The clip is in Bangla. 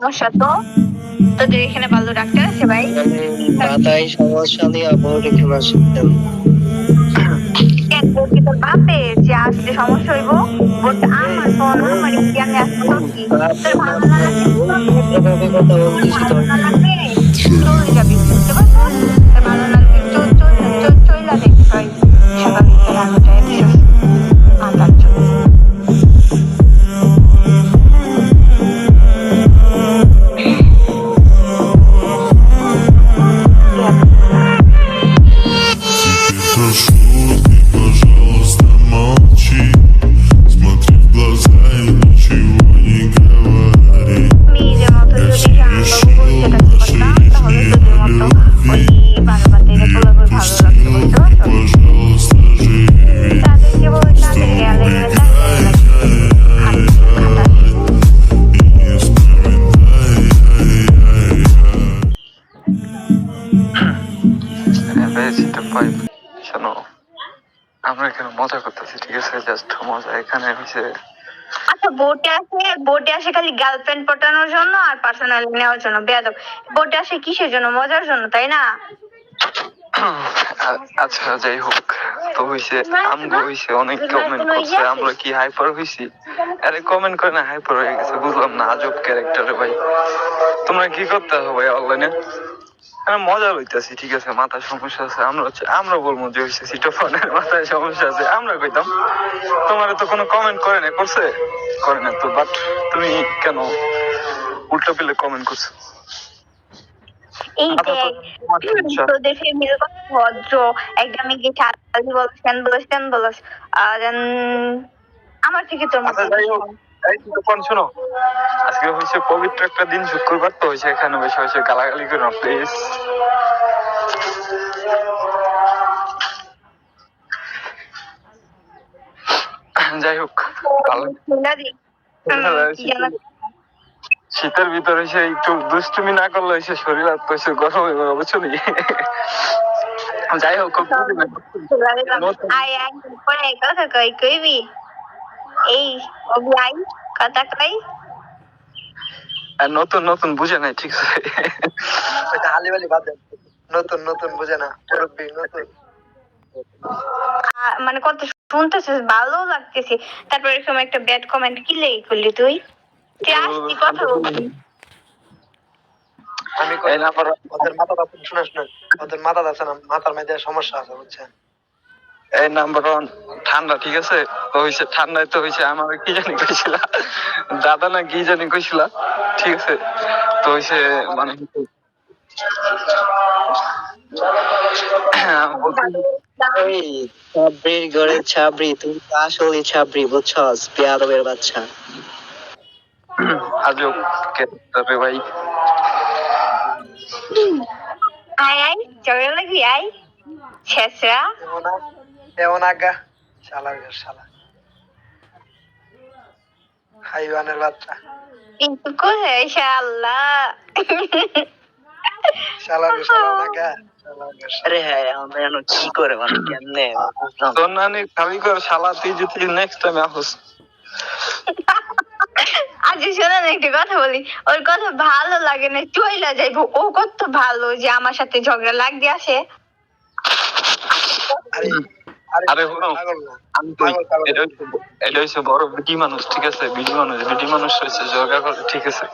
সমস্যা তো তোদের এখানে ভালো ডাক্তার আছে ভাই? মাথায় সমস্যা নিয়ে বোর্ড এখানে আসেন। কেন তোর কি তোর বাপের যে আসলে সমস্যা হইব? বলতে আমার ফোন আমার আমি আসবো তোর কি? তোর ভালো না লাগলে ভদ্রভাবে কথা বলতেছি ভালো তোর। না লাগলে চলে যাবি, বুঝতে পারছিস? তোর ভালো না লাগলে চইলা দেখ ভাই। সকাল বিকেল আমি যাই বিশেষ মাতার জন্য। Шутки, пожалуйста, молчи. Смотри в глаза и ничего не говори. মেয়েদের মতো যদি গান সেটা করতাম তাহলে তোদের মতো ওই বারো বাতিলে পোলাপের ভালো লাগতো, বুঝতে পারছো? Пожалуйста, живи. তাদেরকে বলি তাদের গেলে И не вспоминай. শোনো, আমরা এখানে মজা করতেছি, ঠিক আছে? জাস্ট মজা। এখানে হচ্ছে আচ্ছা, বোটে আসে খালি গার্লফ্রেন্ড পটানোর জন্য আর পার্সোনাল নেওয়ার জন্য। বেয়াদব, বোটে আসে কিসের জন্য? মজার জন্য, তাই না? আচ্ছা যাই হোক, তো হইছে আমগো হইছে অনেক কমেন্ট করছে আমরা কি হাইপার হইছি। আরে কমেন্ট করে না হাইপার হয়ে গেছে, বুঝলাম না, আজব ক্যারেক্টার ভাই। তোমরা কি করতে হবে ভাই অনলাইনে? আমি মজা লইতেছি, ঠিক আছে? মাথায় সমস্যা আছে, আমরা বলবো যে হইছে সিটোফোনের মাথায় সমস্যা আছে, আমরা কইতাম। তোমার তো কোনো কমেন্ট করে না, করে না তো, বাট তুমি কেন উল্টো পেলে কমেন্ট করছো? এই দেখ, তোদের ফ্যামিলির কত ভদ্র। একটা মেয়েকে চাঁদি বলস, কেন বলস, কেন বলস। আর আমার থেকে তোর আচ্ছা যাই হোক, এই সিটোফোন শোনো, আজকে হচ্ছে পবিত্র একটা দিন, শুক্রবার, তো হয়েছে এখানে বসে বসে গালাগালি করো প্লিজ। যাই হোক, ভালো। শীতের ভিতরে এসে একটু দুষ্টুমি না করলে এসে শরীর আর তো গরম হয়ে যাবে, বুঝছো নি? যাই হোক, খুব কথা কই কইবি এই অভিয়াই কথা কই। আর নতুন নতুন বুঝে নাই, ঠিক আছে? হালিবালি বাদ দেন। নতুন নতুন বুঝে না, মুরব্বি নতুন। মানে কত শুনতেছিস, ভালো লাগতেছে। তারপর এরকম একটা ব্যাড কমেন্ট কি লেগে করলি তুই? তুই আসতি কথা বলবি। আমি এই নাম্বার ওদের মাথা আছে, শুনে শুনে, ওদের মাথা আছে না, মাথার মধ্যে সমস্যা আছে, বুঝছেন? এই নাম্বার ওয়ান ঠান্ডা, ঠিক আছে? তো হয়েছে ঠান্ডায়, তো হয়েছে আমার কি জানি কইছিল, দাদা না কি জানি কইছিল, ঠিক আছে? তো হয়েছে মানে এই ছাবরির ঘরে ছাবরি, তুই তো আসলে ছাবরি, বুঝছস? পেয়ারবের বাচ্চা। আজব ক্যারেক্টার ভাই। আয় আয় ঝগড়া লাগবি, আয় ছেসরা। এমন আগা শালার ঘর, শালা হাইওয়ানের বাচ্চা, কিন্তু কোথায় শালা। শালার ঘর, শালার আগা। আরে হ্যাঁ, আমরা জানো কি করে মানে কেমনে তোর নানি খালি করে শালা, তুই যদি নেক্সট টাইম আসস। আচ্ছা শোনো না, একটা কথা বলি। ওর কথা ভালো লাগে না, চইলা যাইবো। ও কত ভালো যে আমার সাথে ঝগড়া লাগতে আসে। আরে হলো, আমি তো এটা হচ্ছে বড় বিডি মানুষ, ঠিক আছে? বিডি মানুষ হয়েছে ঝগড়া করে, ঠিক আছে?